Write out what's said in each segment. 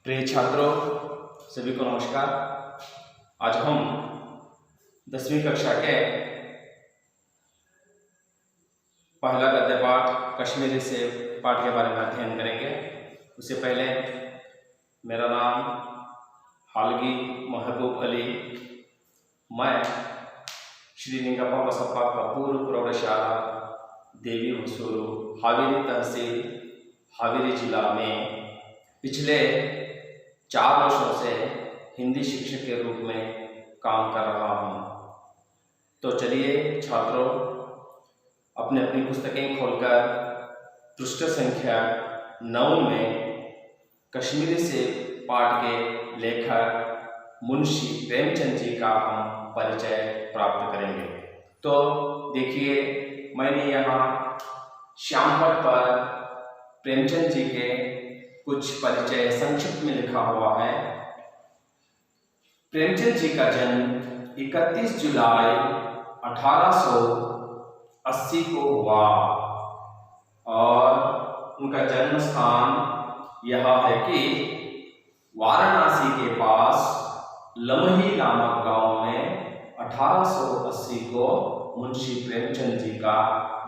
प्रिय छात्रों, सभी को नमस्कार। आज हम 10वीं कक्षा के पहला गद्य पाठ कश्मीरी से पाठ के बारे में अध्ययन करेंगे। उससे पहले मेरा नाम हालगी महबूब अली, मैं श्री निंगप्पा बसप्पा कपूर प्रौढ़शाला देवी हुसूरू हावेरी तहसील हावेरी जिला में पिछले 4 वर्षों से हिंदी शिक्षक के रूप में काम कर रहा हूँ। तो चलिए छात्रों, अपनी अपनी पुस्तकें खोलकर पृष्ठ संख्या 9 में कश्मीरी से पाठ के लेखक मुंशी प्रेमचंद जी का हम परिचय प्राप्त करेंगे। तो देखिए, मैंने यहाँ श्यामपट्ट पर प्रेमचंद जी के कुछ परिचय संक्षिप्त में लिखा हुआ है। प्रेमचंद जी का जन्म 31 जुलाई 1880 को हुआ और उनका जन्म स्थान यह है कि वाराणसी के पास लमही नामक गांव में 1880 को मुंशी प्रेमचंद जी का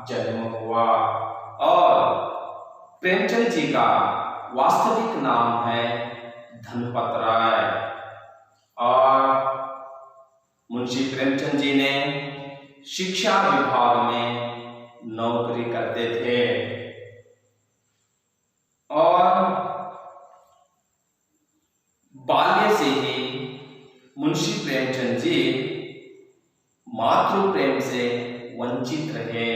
जन्म हुआ। और प्रेमचंद जी का वास्तविक नाम है धनपत राय और मुंशी प्रेमचंद जी ने शिक्षा विभाग में नौकरी करते थे। और बाल्य से ही मुंशी प्रेमचंद जी मातृ प्रेम से वंचित रहे।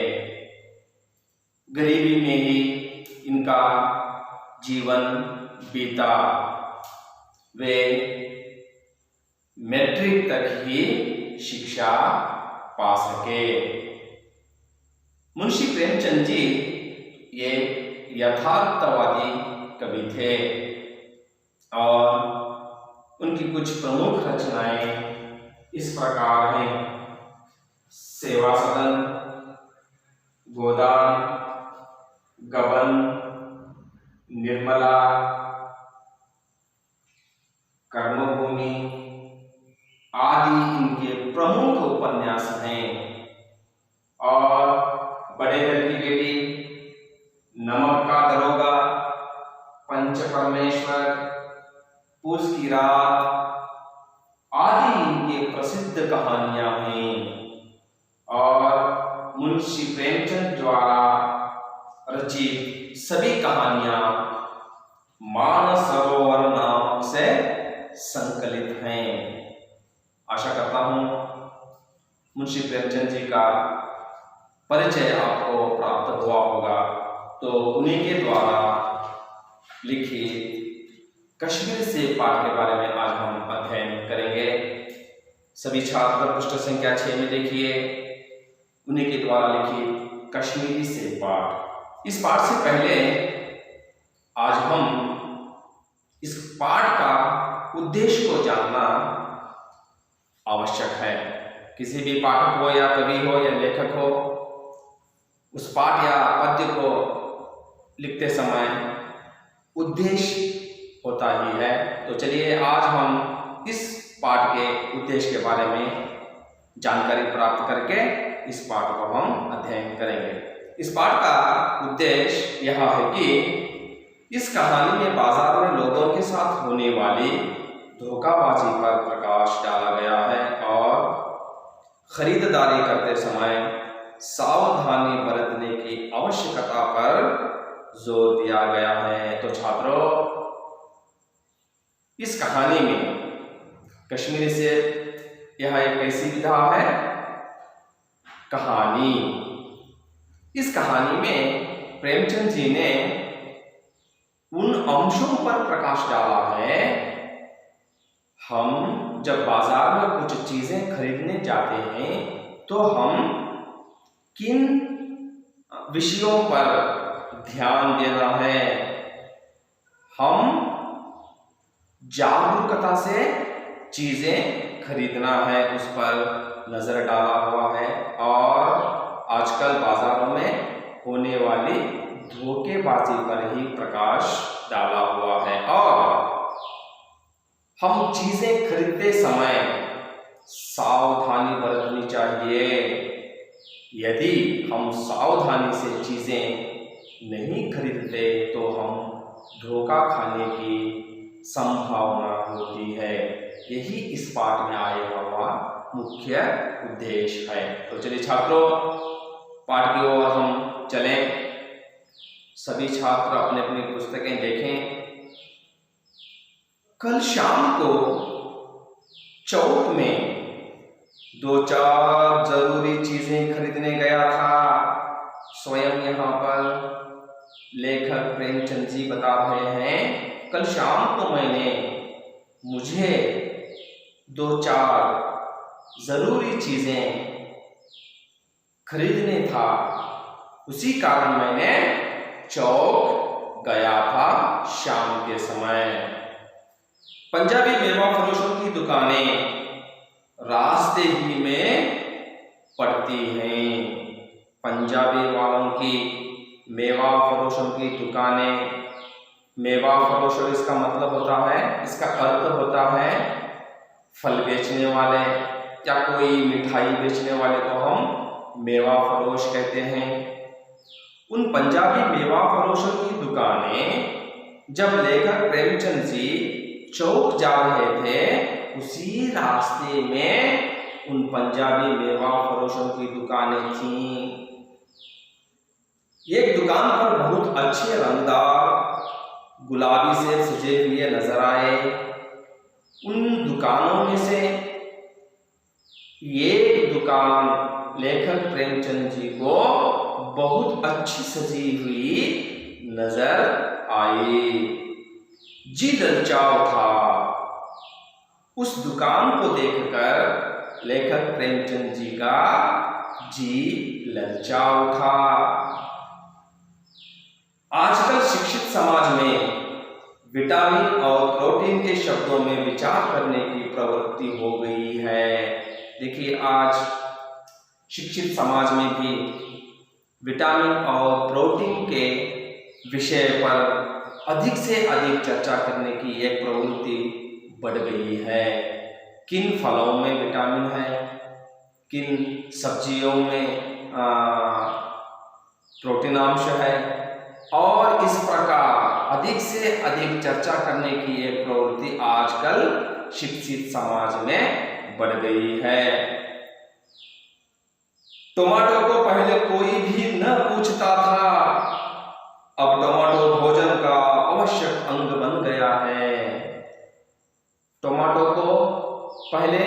गरीबी में ही इनका जीवन बीता। वे मैट्रिक तक ही शिक्षा पा सके। मुंशी प्रेमचंद जी ये यथार्थवादी कवि थे और उनकी कुछ प्रमुख रचनाएं इस प्रकार हैं: सेवा सदन, गोदान, गबन, निर्मला, कर्मभूमि आदि इनके प्रमुख उपन्यास हैं। और बड़े दल की बेटी, नमक का दरोगा, पंच परमेश्वर, पूस की रात आदि इनके प्रसिद्ध कहानियां हैं। और मुंशी प्रेमचंद द्वारा रचित सभी कहानियां मानसरोवर नाम से संकलित हैं। आशा करता हूं मुंशी प्रेमचंद जी का परिचय आपको प्राप्त हुआ होगा। तो उन्हीं के द्वारा लिखित कश्मीर से पाठ के बारे में आज हम अध्ययन करेंगे। सभी छात्र पृष्ठ संख्या 6 में देखिए, उन्हीं के द्वारा लिखित कश्मीरी से पाठ। इस पाठ से पहले आज हम इस पाठ का उद्देश्य को जानना आवश्यक है। किसी भी पाठक हो या कवि हो या लेखक हो, उस पाठ या पद्य को लिखते समय उद्देश्य होता ही है। तो चलिए आज हम इस पाठ के उद्देश्य के बारे में जानकारी प्राप्त करके इस पाठ को हम अध्ययन करेंगे। इस पाठ का उद्देश्य यह है कि इस कहानी में बाजार में लोगों के साथ होने वाली धोखाबाजी पर प्रकाश डाला गया है और खरीदारी करते समय सावधानी बरतने की आवश्यकता पर जोर दिया गया है। तो छात्रों, इस कहानी में कश्मीरी से यह एक कैसी विधा है? कहानी। इस कहानी में प्रेमचंद जी ने उन अंशों पर प्रकाश डाला है। हम जब बाजार में कुछ चीजें खरीदने जाते हैं तो हम किन विषयों पर ध्यान देना है। हम जागरूकता से चीजें खरीदना है, उस पर नजर डाला हुआ है। और आजकल बाजारों में होने वाली धोखेबाजी पर ही प्रकाश डाला हुआ है। और हम चीजें खरीदते समय सावधानी बरतनी चाहिए। यदि हम सावधानी से चीजें नहीं खरीदते तो हम धोखा खाने की संभावना होती है। यही इस पाठ में आया हुआ मुख्य उद्देश्य है। तो चलिए छात्रों, पाठ की ओर हम चलें। सभी छात्र अपने अपनी पुस्तकें देखें। कल शाम को चौक में 2-4 जरूरी चीजें खरीदने गया था। स्वयं यहाँ पर लेखक प्रेमचंद जी बता रहे हैं, कल शाम को मुझे 2-4 जरूरी चीजें खरीदने था, उसी कारण मैंने चौक गया था शाम के समय। पंजाबी मेवा फरोशों की दुकानें रास्ते ही में पड़ती हैं। पंजाबी वालों की मेवा फरोशों की दुकानें, मेवा फरोश इसका मतलब होता है, इसका अर्थ होता है फल बेचने वाले या कोई मिठाई बेचने वाले को हम मेवा फरोश कहते हैं। उन पंजाबी मेवा फरोशों की दुकानें जब लेखक प्रेमचंद जी चौक जा रहे थे, उसी रास्ते में उन पंजाबी मेवा फरोशों की दुकानें थीं। एक दुकान पर बहुत अच्छे रंगदार गुलाबी से सजे हुए नजर आए। उन दुकानों में से एक दुकान लेखक प्रेमचंद जी को बहुत अच्छी सजी हुई नजर आई। जी ललचाव था। उस दुकान को देखकर लेखक प्रेमचंद जी का जी ललचाव था। आजकल शिक्षित समाज में विटामिन और प्रोटीन के शब्दों में विचार करने की प्रवृत्ति हो गई है। देखिए, आज शिक्षित समाज में भी विटामिन और प्रोटीन के विषय पर अधिक से अधिक चर्चा करने की एक प्रवृत्ति बढ़ गई है। किन फलों में विटामिन है, किन सब्जियों में प्रोटीन अंश है, और इस प्रकार अधिक से अधिक चर्चा करने की एक प्रवृत्ति आजकल शिक्षित समाज में बढ़ गई है। टमाटो को पहले कोई भी न पूछता था, अब टमाटो भोजन का आवश्यक अंग बन गया है। टमाटो को पहले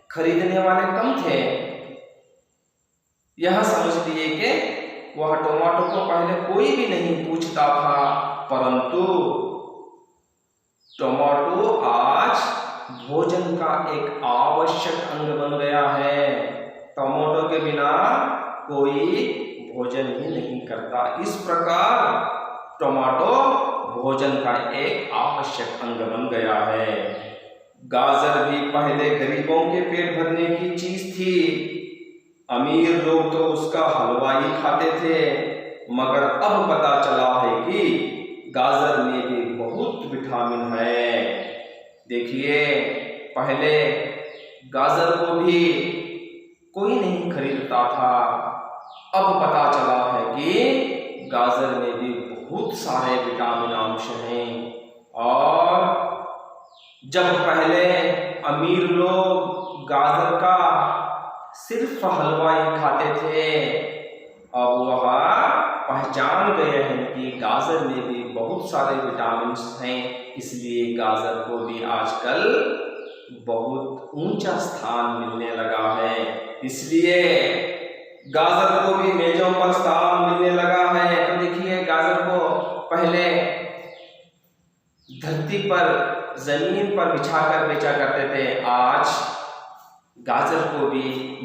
खरीदने वाले कम थे। यह समझ लिए कि वह टमाटो को पहले कोई भी नहीं पूछता था, परंतु टमाटो आज भोजन का एक आवश्यक अंग बन गया है। टमाटो के बिना कोई भोजन ही नहीं करता। इस प्रकार टमाटो भोजन का एक आवश्यक अंग बन गया है। गाजर भी पहले गरीबों के पेट भरने की चीज थी। अमीर लोग तो उसका हलवा ही खाते थे, मगर अब पता चला है कि गाजर में भी बहुत विटामिन है। देखिए, पहले गाजर को भी कोई नहीं खरीदता था, अब पता चला है कि गाजर में भी बहुत सारे विटामिन अंश हैं। और जब पहले अमीर लोग गाजर का सिर्फ हलवा ही खाते थे, अब वह पहचान गए हैं कि गाजर में भी बहुत सारे विटामिन हैं, इसलिए गाजर को भी आजकल बहुत ऊंचा स्थान मिलने लगा है। इसलिए गाजर को भी मेजों पर स्थान मिलने लगा है। तो देखिए, गाजर को पहले धरती पर, जमीन पर बिछाकर बेचा करते थे, आज गाजर को भी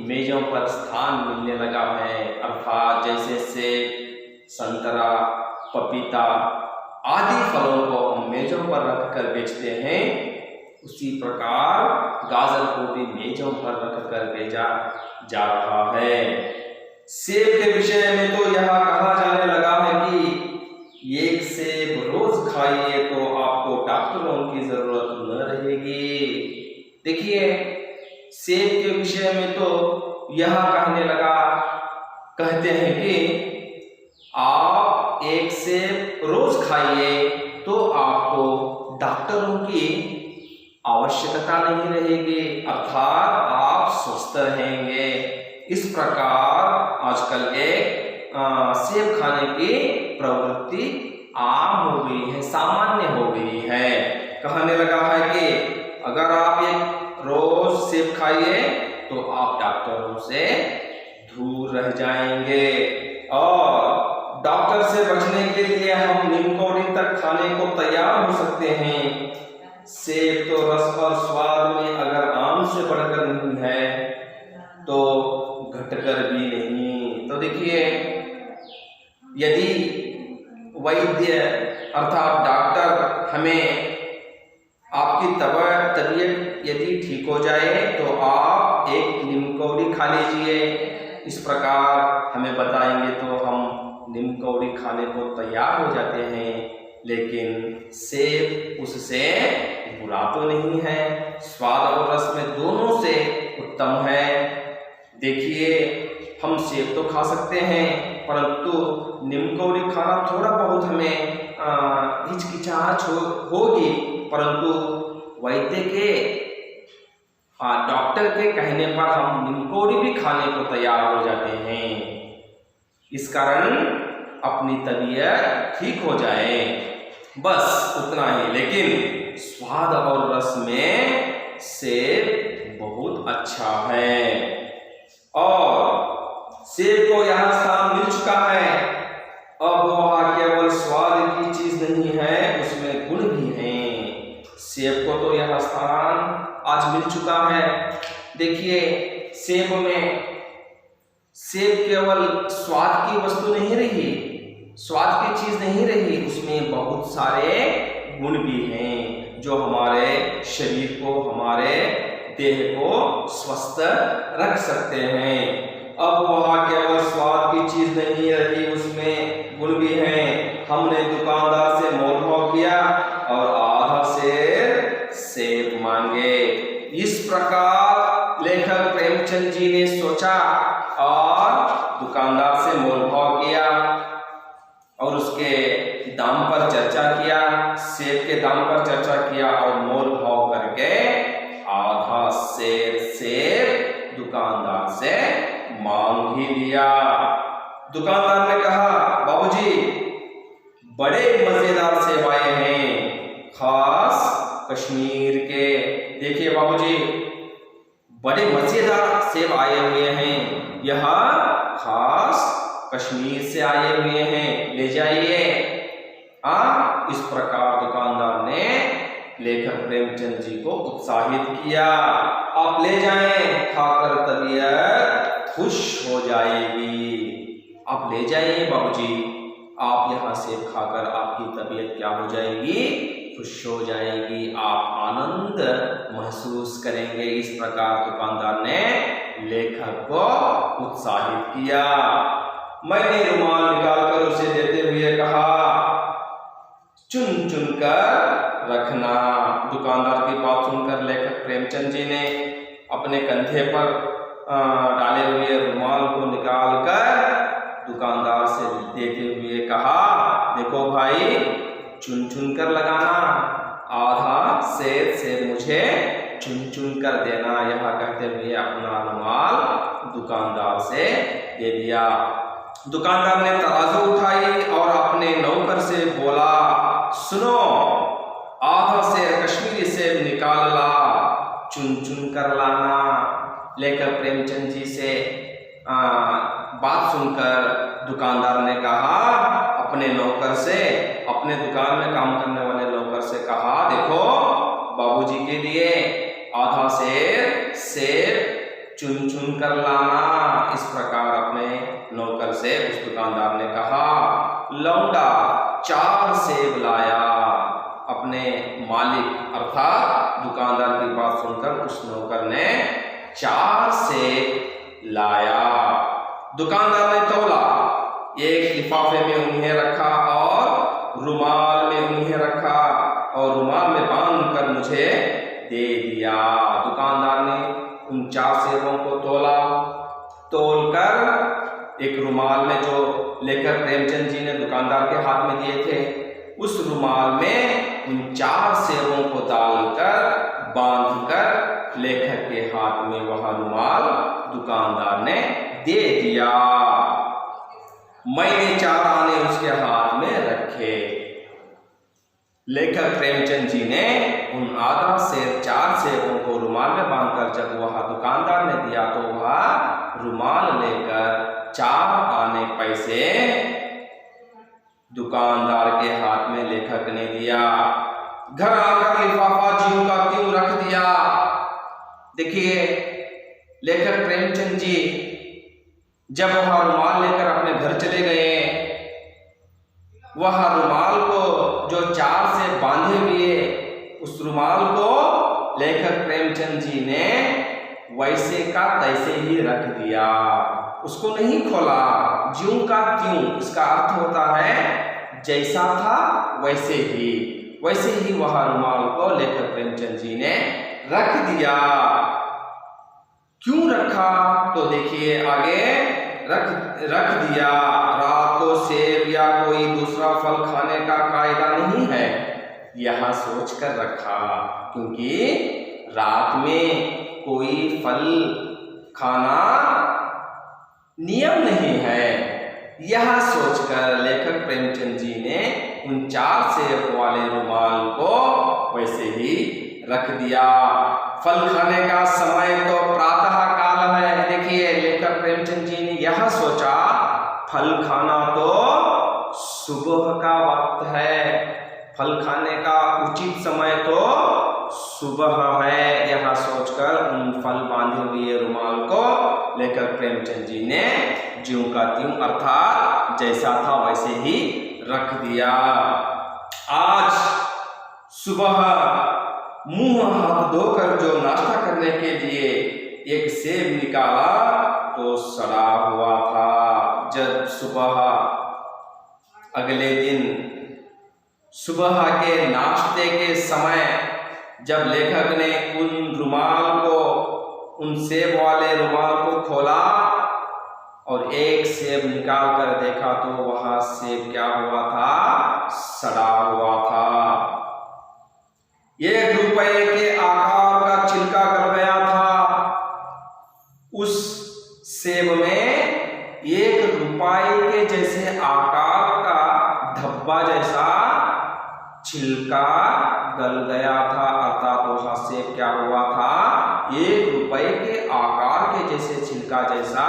मेजों पर स्थान मिलने लगा है। अर्थात जैसे सेब, संतरा, पपीता आदि फलों को हम मेजों पर रखकर बेचते हैं, उसी प्रकार गाजर को भी मेजों पर रखकर बेचा जा रहा है। सेब के विषय में तो यह कहा जाने लगा है कि एक सेब रोज खाइए तो आपको डॉक्टर डॉक्टरों की जरूरत न रहेगी। देखिए, सेब के विषय में तो यह कहते हैं कि आप एक सेब रोज खाइए तो आपको डॉक्टरों की आवश्यकता नहीं रहेगी, अर्थात आप स्वस्थ रहेंगे। इस प्रकार आजकल सेब खाने की प्रवृत्ति आम हो गई है, सामान्य हो गई है। कहने लगा है कि अगर आप एक रोज सेब खाइए तो आप डॉक्टरों से दूर रह जाएंगे। और डॉक्टर से बचने के लिए हम नीमकौड़ी तक खाने को तैयार हो सकते हैं। सेब तो रस और स्वाद में अगर आम से बढ़कर नहीं है तो घटकर भी नहीं। तो देखिए, यदि वैद्य अर्थात डॉक्टर हमें आपकी तबीयत यदि ठीक हो जाए तो आप एक नीमकौड़ी खा लीजिए, इस प्रकार हमें बताएंगे तो हम नीमकौड़ी खाने को तैयार हो जाते हैं। लेकिन सेब उससे बुरा तो नहीं है, स्वाद और रस में दोनों से उत्तम है। देखिए, हम सेब तो खा सकते हैं, परंतु नीमकौड़ी खाना थोड़ा बहुत हमें हिचकिचाहट होगी, परंतु वैद्य के डॉक्टर के कहने पर हम नीमकौड़ी भी खाने को तैयार हो जाते हैं। इस कारण अपनी तबीयत ठीक हो जाए, बस उतना ही। लेकिन स्वाद और रस में सेब बहुत अच्छा है और सेब को यह स्थान मिल चुका है। अब वह केवल स्वाद की चीज नहीं है, उसमें गुण भी हैं। सेब को तो यह स्थान आज मिल चुका है। देखिए, सेब केवल स्वाद की वस्तु नहीं रही, स्वाद की चीज नहीं रही, उसमें बहुत सारे गुण भी हैं जो हमारे शरीर को, हमारे देह को स्वस्थ रख सकते हैं। अब वह केवल स्वाद की चीज नहीं रही, उसमें गुण भी हैं। हमने दुकानदार से मोल भाव किया और आधा सेब मांगे। इस प्रकार लेखक प्रेमचंद जी ने सोचा और दुकानदार से मोल भाव किया और उसके दाम पर चर्चा किया, सेब के दाम पर चर्चा किया और मोल भाव करके आधा सेब दुकानदार से मांग ही लिया। दुकानदार ने कहा, बाबूजी बड़े मजेदार सेब आए हैं, खास कश्मीर के। देखिए बाबूजी, बड़े मजेदार सेब आए हुए हैं, यह खास कश्मीर से आए हुए हैं, ले जाइए। इस प्रकार दुकानदार ने लेखक प्रेमचंद जी को उत्साहित किया। आप ले जाएं, खाकर तबीयत खुश हो जाएगी। आप ले जाइए बाबूजी, आप यहाँ सेब खाकर आपकी तबीयत क्या हो जाएगी? खुश हो जाएगी, आप आनंद महसूस करेंगे। इस प्रकार दुकानदार ने लेखक को उत्साहित किया। मैंने रुमाल निकालकर उसे देते हुए कहा, चुन चुन कर रखना। दुकानदार की बात सुनकर लेखक प्रेमचंद जी ने अपने कंधे पर डाले हुए रुमाल को निकालकर दुकानदार से देते हुए कहा, देखो भाई, चुन चुन कर लगाना, आधा सेब मुझे चुन चुन कर देना। यह कहते हुए अपना रुमाल दुकानदार से दे दिया। दुकानदार ने तराजू उठाई और अपने नौकर से बोला, सुनो, आधा सेब कश्मीरी सेब निकाल ला, चुन चुन कर लाना। लेखक प्रेमचंद जी से बात सुनकर दुकानदार ने कहा अपने नौकर से, अपने दुकान में काम करने वाले नौकर से कहा, देखो बाबूजी के लिए आधा सेब चुन चुन कर लाना। इस प्रकार अपने नौकर से उस दुकानदार ने कहा। लौंडा 4 सेब लाया। अपने मालिक अर्थात दुकानदार की बात सुनकर उस नौकर ने 4 सेब लाया। दुकानदार ने तौला, एक लिफाफे में उन्हें रखा और रुमाल में उन्हें रखा। और रुमाल में बांध कर मुझे दे दिया। दुकानदार ने उन 4 सेबों को तोला, तोलकर एक रुमाल में जो लेकर प्रेमचंद जी ने दुकानदार के हाथ में दिए थे, उस रुमाल में उन 4 सेबों को डालकर बांधकर लेखक के हाथ में वह रुमाल दुकानदार ने दे दिया। मैंने 4 आने उसके हाथ में रखे। लेखक प्रेमचंद जी ने उन आधा सेब 4 सेबों को रुमाल में बांधकर जब वह दुकानदार ने दिया तो वह रुमाल लेकर 4 आने पैसे दुकानदार के हाथ में लेखक ने दिया। घर आकर लिफाफा ज्यों का त्यों रख दिया। देखिए, लेखक प्रेमचंद जी जब वह रुमाल लेकर अपने घर चले गए, वह रुमाल को जो 4 से बांधे हुए उस रुमाल को लेखक प्रेमचंद जी ने वैसे का तैसे ही रख दिया, उसको नहीं खोला। ज्यों का त्यों, इसका अर्थ होता है जैसा था वैसे ही वह रुमाल को लेखक प्रेमचंद जी ने रख दिया। क्यों रखा तो देखिए आगे, रख दिया। रात को सेब या कोई दूसरा फल खाने का कायदा नहीं है, यह सोच कर रखा, क्योंकि रात में कोई फल खाना नियम नहीं है। यह सोचकर लेखक प्रेमचंद जी ने उन 4 सेब वाले रुमाल को वैसे ही रख दिया। फल खाने का समय तो प्रातः काल है। देखिए, लेखक प्रेमचंद जी ने यह सोचा, फल खाना तो सुबह का वक्त है, फल खाने का उचित समय तो सुबह है। यह सोचकर उन फल बांधे हुए रुमाल को लेखक प्रेमचंद जी ने ज्यों का त्यों अर्थात जैसा था वैसे ही रख दिया। आज सुबह मुंह हाथ धोकर जो नाश्ता करने के लिए एक सेब निकाला तो सड़ा हुआ था। जब सुबह अगले दिन सुबह के नाश्ते के समय जब लेखक ने उन रुमाल को, उन सेब वाले रुमाल को खोला और एक सेब निकाल कर देखा तो वह सेब क्या हुआ था, सड़ा हुआ था। 1 रुपए के आकार का छिलका गल गया था। उस सेब में 1 रुपए के जैसे आकार का धब्बा जैसा छिलका गल गया था, अर्थात वह सेब क्या हुआ था, 1 रुपए के आकार के जैसे छिलका जैसा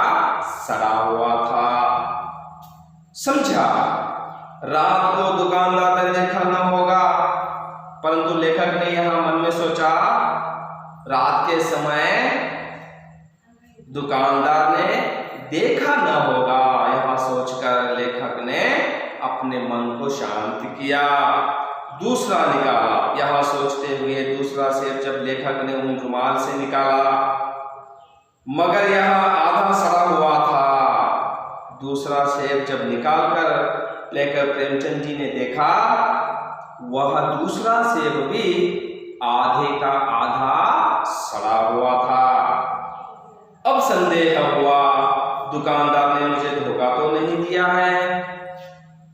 सड़ा हुआ था। समझा, रात को दुकानदार ने देखा न होगा, परंतु लेखक ने यहां मन में सोचा, रात के समय दुकानदार ने देखा न होगा। यह सोचकर लेखक ने अपने मन को शांत किया। दूसरा निकाला। यह सोचते हुए दूसरा सेब जब लेखक ने उन रुमाल से निकाला, मगर यह आधा सड़ा हुआ था। दूसरा सेब जब निकालकर लेखक प्रेमचंद जी ने देखा, वह दूसरा सेब भी आधे का आधा सड़ा हुआ था। अब संदेह हुआ, दुकानदार ने मुझे धोखा तो नहीं दिया है।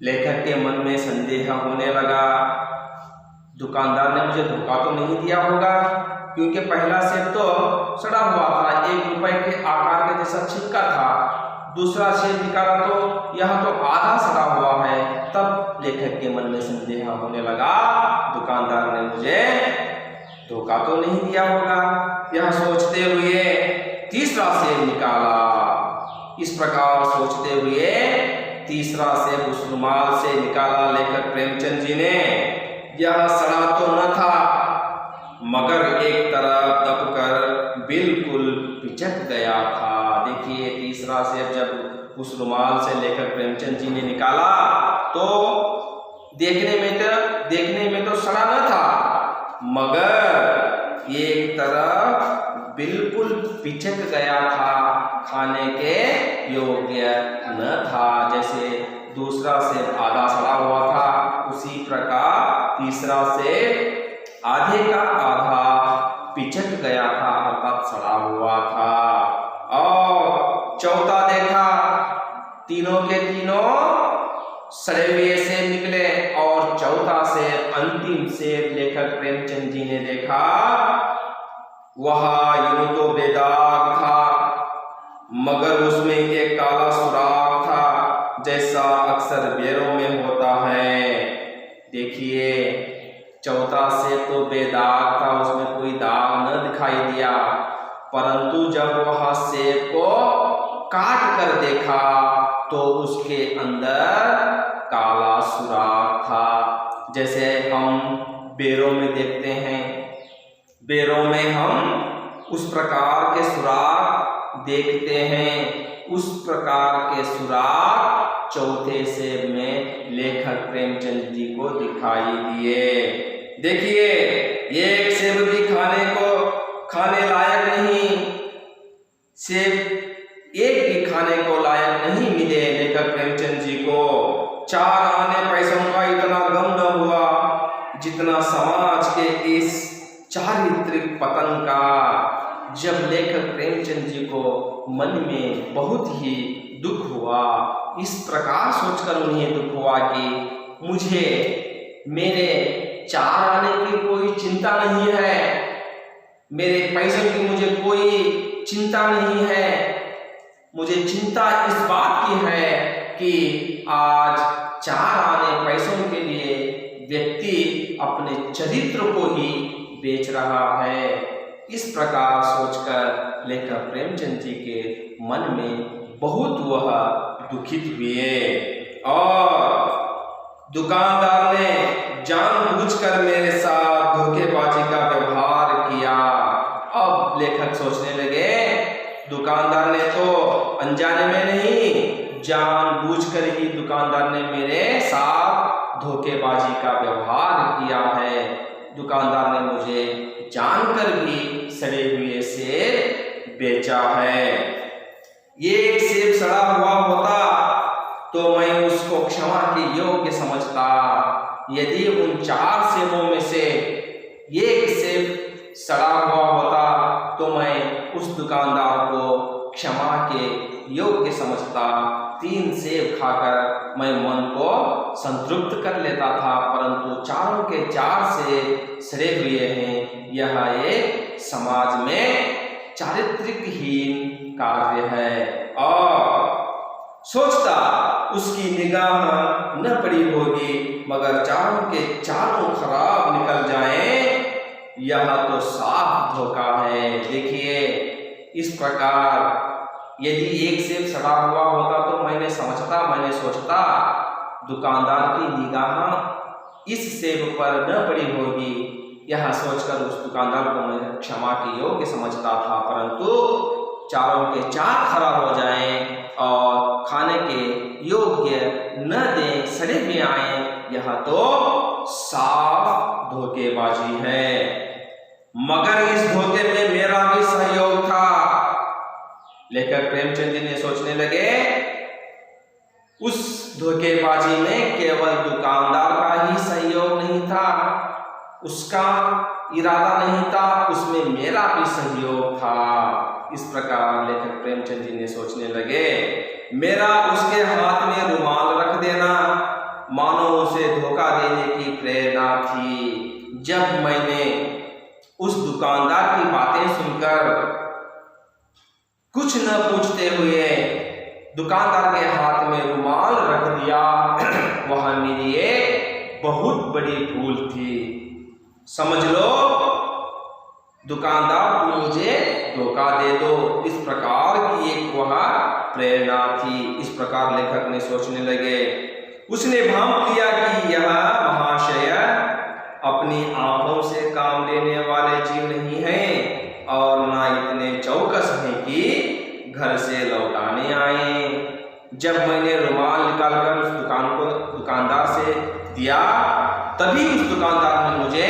लेखक के मन में संदेह होने लगा, दुकानदार ने मुझे धोखा तो नहीं दिया होगा, क्योंकि पहला सेब तो सड़ा हुआ था, 1 रुपए के आकार के जैसा छिलका था। दूसरा सेब निकाला तो यह तो आधा सड़ा हुआ है। तब लेखक के मन में संदेह होने लगा, दुकानदार ने मुझे धोखा तो नहीं दिया होगा। यह सोचते हुए तीसरा सेब निकाला। इस प्रकार सोचते हुए तीसरा सेब उस रुमाल से निकाला लेखक प्रेमचंद जी ने। यह सड़ा तो न था, मगर एक तरफ दबकर बिल्कुल पिचक गया था। देखिए, तीसरा सेब जब उस रुमाल से लेखक प्रेमचंद जी ने निकाला तो देखने में तो सड़ा न था, मगर एक तरफ बिल्कुल पिचक गया था, खाने के योग्य न था। जैसे दूसरा सेब आधा सड़ा हुआ था, उसी प्रकार तीसरा सेब आधे का आधा पिचक गया था, अर्थात सड़ा हुआ था। और चौथा देखा, तीनों के तीनों सड़े हुए सेब निकले। और चौथा सेब, अंतिम सेब लेखक प्रेमचंद जी ने देखा, वह यूं तो बेदाग था, मगर उसमें एक काला सुराख था, जैसा अक्सर बेरों में होता है। देखिए, चौथा सेब तो बेदाग था, उसमें कोई दाग न दिखाई दिया, परंतु जब वह सेब को काट कर देखा तो उसके अंदर काला सुराख था। जैसे हम बेरों में देखते हैं, बेरों में हम उस प्रकार के सुराख देखते हैं, उस प्रकार के सुराख चौथे सेब में लेखक प्रेमचंद जी को दिखाई दिए। देखिए, एक सेब भी खाने लायक नहीं, सेब एक भी खाने को लायक नहीं मिले लेखक प्रेमचंद जी को। 4 आने पैसों का इतना गम न हुआ जितना समाज के इस चारित्रिक पतन का। जब लेखक प्रेमचंद जी को मन में बहुत ही दुख हुआ, इस प्रकार सोचकर उन्हें दुख हुआ कि मुझे मेरे 4 आने की कोई चिंता नहीं है, मेरे पैसों की मुझे कोई चिंता नहीं है, मुझे चिंता इस बात की है कि आज 4 आने पैसों के लिए व्यक्ति अपने चरित्र को ही बेच रहा है। इस प्रकार सोचकर लेखक प्रेमचंद जी के मन में बहुत वह दुखित हुए और दुकानदार ने जानबूझकर मेरे साथ धोखेबाजी का व्यवहार किया। अब लेखक सोचने लगे, दुकानदार ने तो अनजाने में नहीं, जानबूझकर ही दुकानदार ने मेरे साथ धोखेबाजी का व्यवहार किया है। दुकानदार ने मुझे जानकर भी सड़े हुए सेब बेचा है। ये एक सेब सड़ा हुआ होता तो मैं उसको क्षमा के योग्य समझता। यदि उन 4 सेबों में से एक सेब सड़ा हुआ होता तो मैं उस दुकानदार को क्षमा के योग्य समझता। 3 सेब खाकर मैं मन को संतृप्त कर लेता था, परंतु चारों के 4 सेब सड़े हुए हैं। यह एक समाज में चारित्रिकहीन कार्य है। और सोचता उसकी निगाह न पड़ी होगी, मगर चारों के चारों खराब निकल जाएं, यह तो साफ धोखा है। देखिए, इस प्रकार यदि एक सेब सड़ा हुआ होता तो मैंने सोचता दुकानदार की निगाह इस सेब पर न पड़ी होगी, यह सोचकर उस दुकानदार को मैं क्षमा के योग्य समझता था, परंतु चारों के 4 खराब हो जाएं और खाने के योग्य न दें, सड़े में आए, यह तो साफ धोखेबाजी है। मगर इस धोखे में मेरा भी सहयोग था। लेखक प्रेमचंद जी ने सोचने लगे, उस धोखेबाजी में केवल दुकानदार का ही सहयोग नहीं था, उसका इरादा नहीं था, उसमें मेरा भी सहयोग था। इस प्रकार लेखक प्रेमचंद जी ने सोचने लगे, मेरा उसके हाथ में रुमाल रख देना मानो उसे धोखा देने की प्रेरणा थी। जब मैंने उस दुकानदार की बातें सुनकर कुछ न पूछते हुए दुकानदार के हाथ में रुमाल रख दिया, वह मेरी एक बहुत बड़ी भूल थी। समझ लो, दुकानदार तू मुझे धोखा दे दो, इस प्रकार की एक वह प्रेरणा थी। इस प्रकार लेखक ने सोचने लगे। उसने भांप लिया कि यह महाशय अपनी आंखों से काम लेने वाले जीव नहीं हैं और ना इतने चौकस हैं कि घर से लौटाने आए। जब मैंने रुमाल निकालकर उस दुकानदार से दिया, तभी उस दुकानदार ने मुझे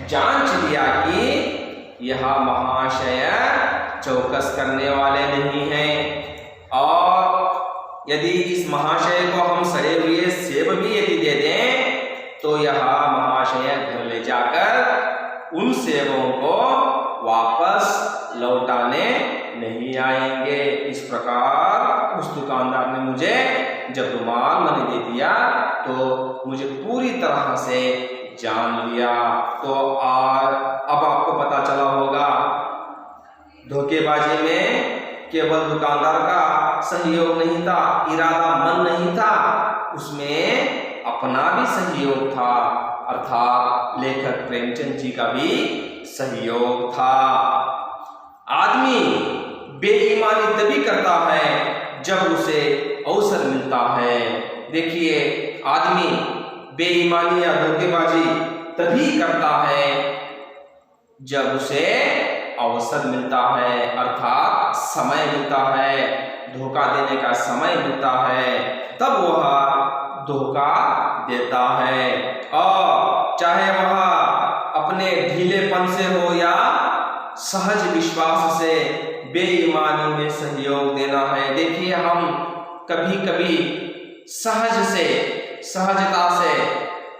जांच लिया कि यह महाशय चौकस करने वाले नहीं हैं। और यदि इस महाशय को हम सड़े हुए सेब भी यदि दे दें तो यह महाशय घर ले जाकर उन सेबों को वापस लौटाने नहीं आएंगे। इस प्रकार उस दुकानदार ने मुझे जब रुमाल मैंने दे दिया तो मुझे पूरी तरह से जान लिया। तो अब आपको पता चला होगा धोखेबाजी में केवल दुकानदार का सहयोग नहीं था, इरादा मन नहीं था, उसमें अपना भी सहयोग था, अर्थात लेखक प्रेमचंद जी का भी सहयोग था। आदमी बेईमानी तभी करता है जब उसे अवसर मिलता है। देखिए, आदमी बेईमानी या धोखेबाजी तभी करता है जब उसे अवसर मिलता है, अर्थात समय मिलता है, धोखा देने का समय मिलता है, तब वह धोखा देता है। और चाहे वह अपने ढीलेपन से हो या सहज विश्वास से बेईमानी में सहयोग देना है। देखिए, हम कभी कभी सहज से, सहजता से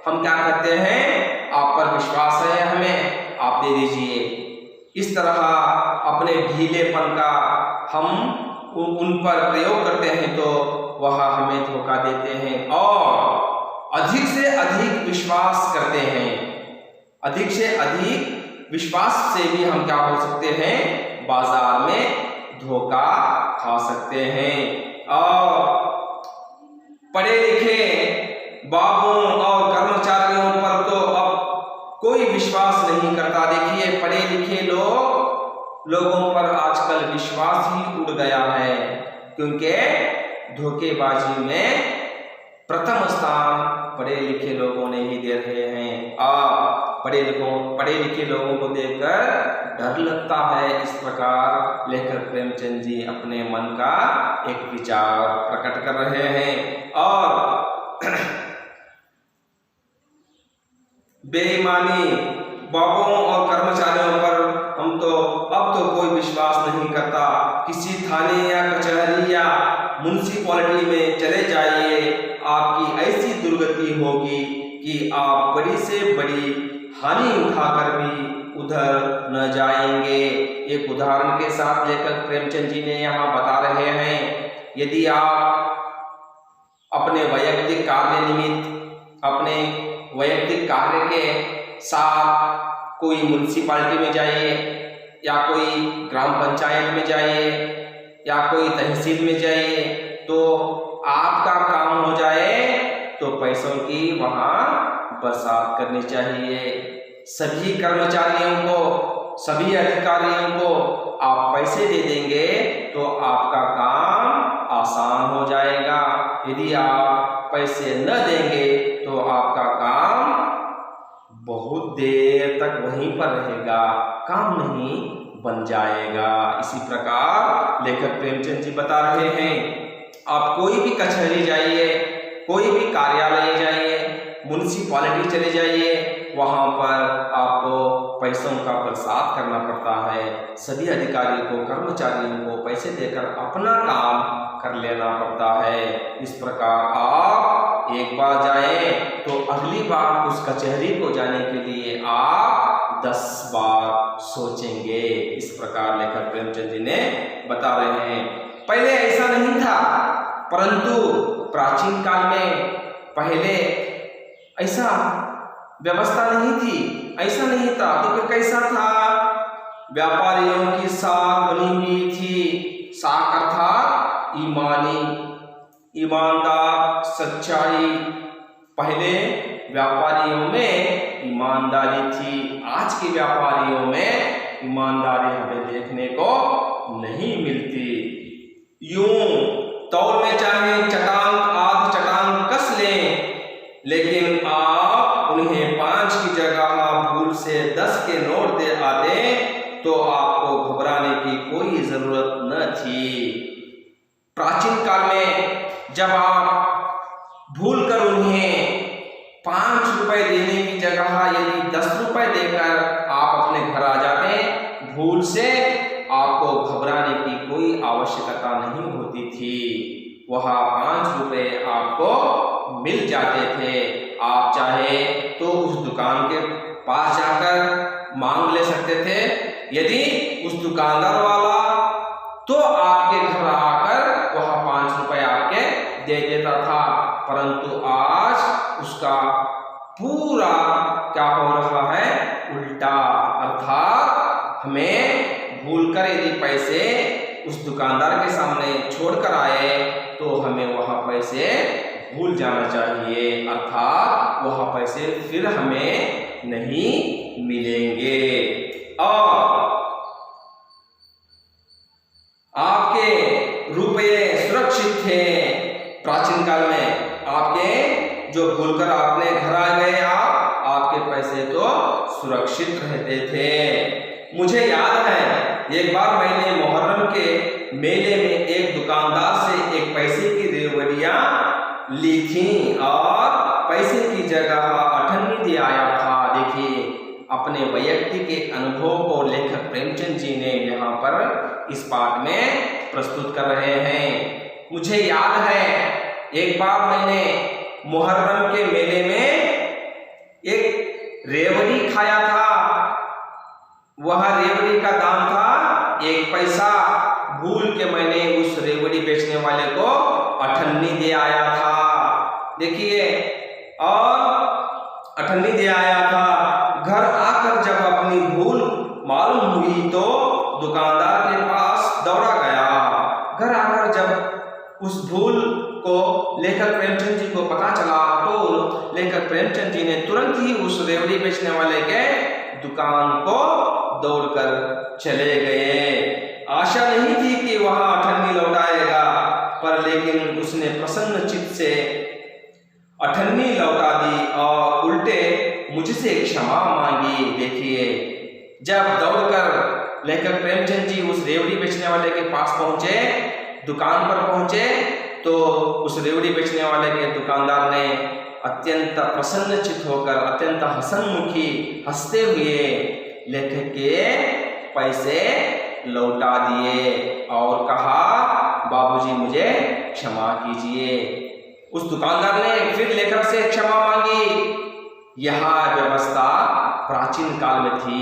हम क्या करते हैं, आप पर विश्वास है हमें, आप दे दीजिए। इस तरह अपने ढीलेपन का हम उन पर प्रयोग करते हैं तो वह हमें धोखा देते हैं और अधिक से अधिक विश्वास करते हैं। अधिक से अधिक विश्वास से भी हम क्या हो सकते हैं, बाजार में धोखा खा सकते हैं। और पढ़े लिखे बाबुओं और कर्मचारियों पर तो अब कोई विश्वास नहीं करता। देखिए, पढ़े लिखे लोगों पर आजकल विश्वास ही उड़ गया है, क्योंकि धोखेबाजी में प्रथम स्थान पढ़े लिखे लोगों ने ही दे रहे हैं। और पढ़े लिखे लोगों को देखकर डर लगता है। इस प्रकार लेखक प्रेमचंद जी अपने मन का एक विचार प्रकट कर रहे हैं। और बेईमानी बाबुओं और कर्मचारियों पर हम तो अब तो कोई विश्वास नहीं करता। किसी थाने या कचहरी या म्युनिसिपैलिटी में चले जाइए, आपकी ऐसी दुर्गति होगी कि आप बड़ी से बड़ी हानि उठाकर भी उधर न जाएंगे। एक उदाहरण के साथ लेखक प्रेमचंद जी ने यहाँ बता रहे हैं, यदि आप अपने वैयक्तिक कार्य निमित्त, अपने वैयक्तिक कार्य के साथ कोई म्युनिसिपैलिटी में जाइए या कोई ग्राम पंचायत में जाइए या कोई तहसील में जाइए, तो आपका काम हो जाए तो पैसों की वहाँ बरसात करनी चाहिए। सभी कर्मचारियों को, सभी अधिकारियों को आप पैसे दे देंगे तो आपका काम आसान हो जाएगा। यदि आप पैसे न देंगे तो आपका काम बहुत देर तक वहीं पर रहेगा, काम नहीं बन जाएगा। इसी प्रकार लेखक प्रेमचंद जी बता रहे हैं, आप कोई भी कचहरी जाइए, कोई भी कार्यालय जाइए, म्युनिसिपैलिटी चले जाइए, वहां पर आपको पैसों का बरसात करना पड़ता है। सभी अधिकारियों को, कर्मचारियों को पैसे देकर अपना काम कर लेना पड़ता है। इस प्रकार आप एक बार जाएं तो अगली बार उस कचहरी को जाने के लिए आप 10 बार सोचेंगे। इस प्रकार लेखक प्रेमचंद जी ने बता रहे हैं। पहले ऐसा नहीं था, परंतु प्राचीन काल में पहले ऐसा व्यवस्था नहीं थी, ऐसा नहीं था। तो फिर कैसा था? व्यापारियों की साख बनी हुई थी। साख अर्थात ईमानदार, सच्चाई। पहले व्यापारियों में ईमानदारी थी, आज के व्यापारियों में ईमानदारी हमें देखने को नहीं मिलती। यूं तौल में चाहे चटांग आध चटांग कस लें, लेकिन आप उन्हें 5 की जगह भूल से 10 के नोट दे आते तो आपको घबराने की कोई जरूरत न थी। प्राचीन काल में जब आप भूलकर उन्हें 5 रुपए देने की जगह यदि 10 रुपए देकर आप अपने घर आ जाते भूल से आपको घबराने की कोई आवश्यकता नहीं होती थी। वहाँ 5 रुपए आपको मिल जाते थे। आप चाहे तो उस दुकान के पास जाकर मांग ले सकते थे। यदि उस दुकानदार वाला तो आपके घर आकर वहाँ 5 रुपए आपके दे देता था, परंतु आज उसका पूरा क्या हो रहा है, उल्टा। अर्थात हमें भूलकर यदि पैसे उस दुकानदार के सामने छोड़कर आए तो हमें वह पैसे भूल जाना चाहिए, अर्थात वह पैसे फिर हमें नहीं मिलेंगे। और आपके रुपये सुरक्षित थे। प्राचीन काल में आपके जो भूलकर आपने घर आ गए आपके पैसे तो सुरक्षित रहते थे। मुझे याद है एक बार मैंने मुहर्रम के मेले में एक दुकानदार से एक पैसे की रेवड़ियां ली थी और पैसे की जगह अठन्नी दे आया था। देखिए, अपने वैयक्तिक अनुभव को लेखक प्रेमचंद जी ने यहाँ पर इस पाठ में प्रस्तुत कर रहे हैं। मुझे याद है एक बार मैंने मुहर्रम के मेले में एक रेवड़ी खाया था। वह रेवड़ी का दाम था 1 पैसा। भूल के मैंने उस रेवड़ी बेचने वाले को अठन्नी दे आया था। देखिए, और अठन्नी दे आया था। घर आकर जब अपनी भूल मालूम हुई तो दुकानदार के पास दौड़ा गया। घर आकर जब उस भूल को लेखक प्रेमचंद जी को पता चला तो लेखक प्रेमचंद जी ने तुरंत ही उस रेवड़ी बेचने वाले के दुकान को दौड़कर चले गए। आशा नहीं थी कि वह अठन्नी लौटाएगा, पर लेकिन उसने प्रसन्न चित्त से अठन्नी लौटा दी और उल्टे मुझसे क्षमा मांगी। देखिए, जब दौड़कर लेखक प्रेमचंद जी उस रेवड़ी बेचने वाले के पास पहुंचे, दुकान पर पहुंचे, तो उस रेवड़ी बेचने वाले के दुकानदार ने अत्यंत प्रसन्नचित्त होकर अत्यंत हसनमुखी हंसते हुए लेखक के पैसे लौटा दिए और कहा, बाबूजी मुझे क्षमा कीजिए। उस दुकानदार ने फिर लेखक से क्षमा मांगी। यह व्यवस्था प्राचीन काल में थी,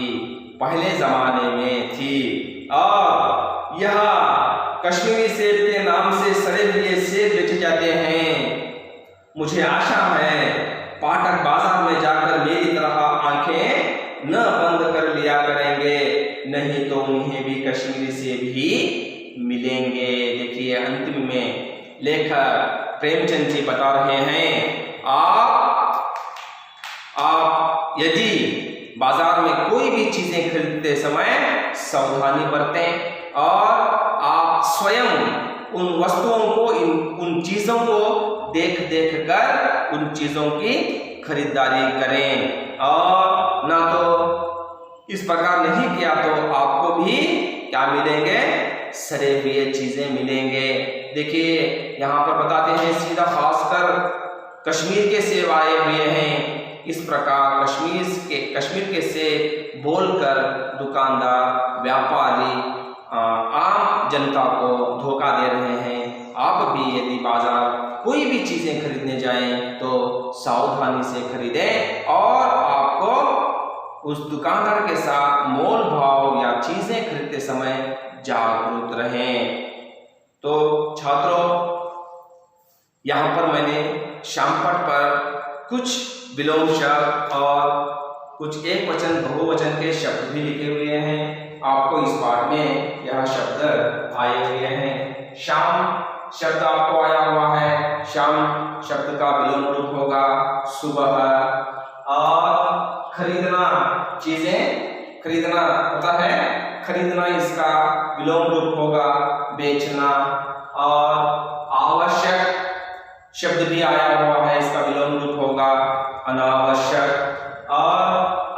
पहले जमाने में थी। और यह कश्मीरी सेब के नाम से सड़े हुए सेब बेचे जाते हैं। मुझे आशा है पाठक बाजार में जाकर मेरी तरह आंखें न बंद कर लिया करेंगे, नहीं तो उन्हें भी कश्मीरी सेब ही मिलेंगे। देखिए, अंतिम में लेखक प्रेमचंद जी बता रहे हैं, आप यदि बाजार में कोई भी चीजें खरीदते समय सावधानी बरतें और आप स्वयं उन वस्तुओं को उन चीजों को देख कर उन चीजों की खरीदारी करें। और ना तो इस प्रकार नहीं किया तो आपको भी क्या मिलेंगे, सड़े हुए चीजें मिलेंगे। देखिए, यहाँ पर बताते हैं सीधा खासकर कश्मीर के सेब आए हुए हैं। इस प्रकार कश्मीर के सेब बोलकर दुकानदार व्यापारी आम जनता को धोखा दे रहे हैं। आप भी यदि बाजार कोई भी चीजें खरीदने जाएं तो सावधानी से खरीदें और आपको उस दुकानदार के साथ मोल भाव या चीजें खरीदते समय जागरूक रहें। तो छात्रों, यहाँ पर मैंने श्यामपट्ट पर कुछ विलोम शब्द और कुछ एक वचन बहुवचन के शब्द भी लिखे हुए हैं। आपको इस पाठ में यह शब्द आए हुए हैं। शाम शब्द आपको आया हुआ है। शाम शब्द का विलोम रूप होगा सुबह। और खरीदना, चीजें खरीदना होता है, खरीदना इसका विलोम रूप होगा बेचना। और आवश्यक शब्द भी आया हुआ है, इसका विलोम रूप होगा अनावश्यक। और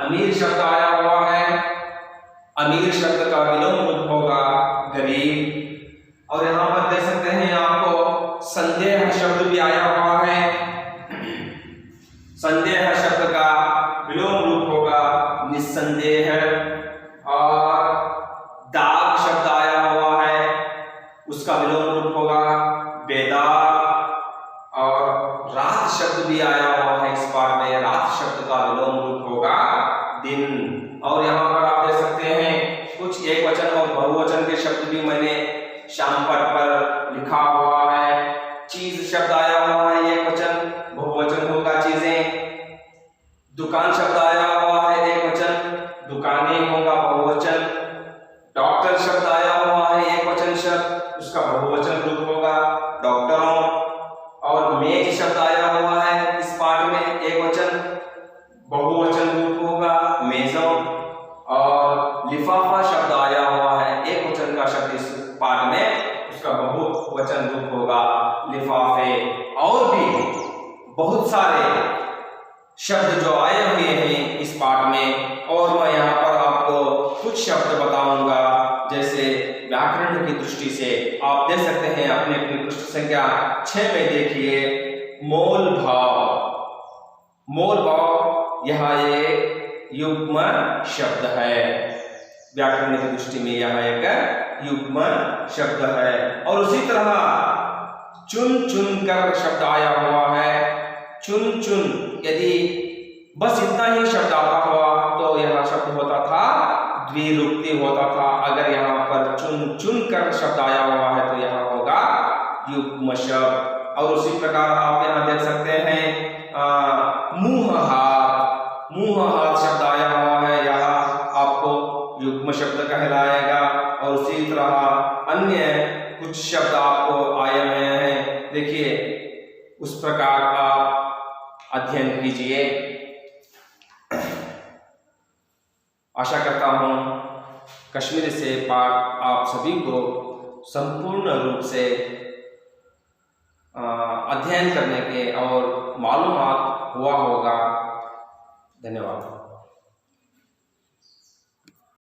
अमीर शब्द आया हुआ है, अमीर शब्द का विलोम रूप होगा गरीब। और यहाँ पर देख सकते हैं आपको संदेह शब्द भी आया हुआ है। संदेह शब्द का विलोम रूप होगा निस्संदेह। और वचन और बहुवचन के शब्द भी मैंने श्यामपट पर लिखा हुआ है। चीज शब्द आया हुआ है एक वचन, बहुवचन होगा चीजें। दुकान शब्द आया हुआ है एक वचन, दुकानें होगा बहुवचन। डॉक्टर शब्द आया हुआ है एक वचन शब्द, उसका बहुवचन रूप होगा डॉक्टरों। और मेज शब्द आया हुआ है इस पाठ में एक वचन, बहुवचन रूप होगा मेजों। और लिफाफा शब्द आया हुआ है एक वचन का शब्द इस पाठ में, उसका बहुवचन रूप होगा लिफाफे। और भी बहुत सारे शब्द जो आए हुए हैं इस पाठ में, और मैं यहाँ पर आपको कुछ शब्द बताऊंगा। जैसे व्याकरण की दृष्टि से आप देख सकते हैं अपने अपनी पृष्ठ संख्या 6 में देखिए, मोल भाव। मोल भाव यह एक युग्म शब्द है, व्याकरण की दृष्टि में यह एक युग्म शब्द है। और उसी तरह चुन चुन कर शब्द आया हुआ है, चुन चुन। यदि बस इतना ही शब्द आता हुआ तो यह शब्द होता था द्विरूपति होता था। अगर यहाँ पर चुन चुन कर शब्द आया हुआ है तो यह होगा युग्म शब्द। और उसी प्रकार आप यहाँ देख सकते हैं मुंह हाथ। मुंह हाथ शब्द आया हुआ है, यह आपको युग्म शब्द कहलाएगा। और उसी तरह अन्य कुछ शब्द आपको आए हुए हैं, देखिए उस प्रकार आप अध्ययन कीजिए। आशा करता हूँ कश्मीरी से पाठ आप सभी को संपूर्ण रूप से अध्ययन करने के और मालूमात हुआ होगा। धन्यवाद।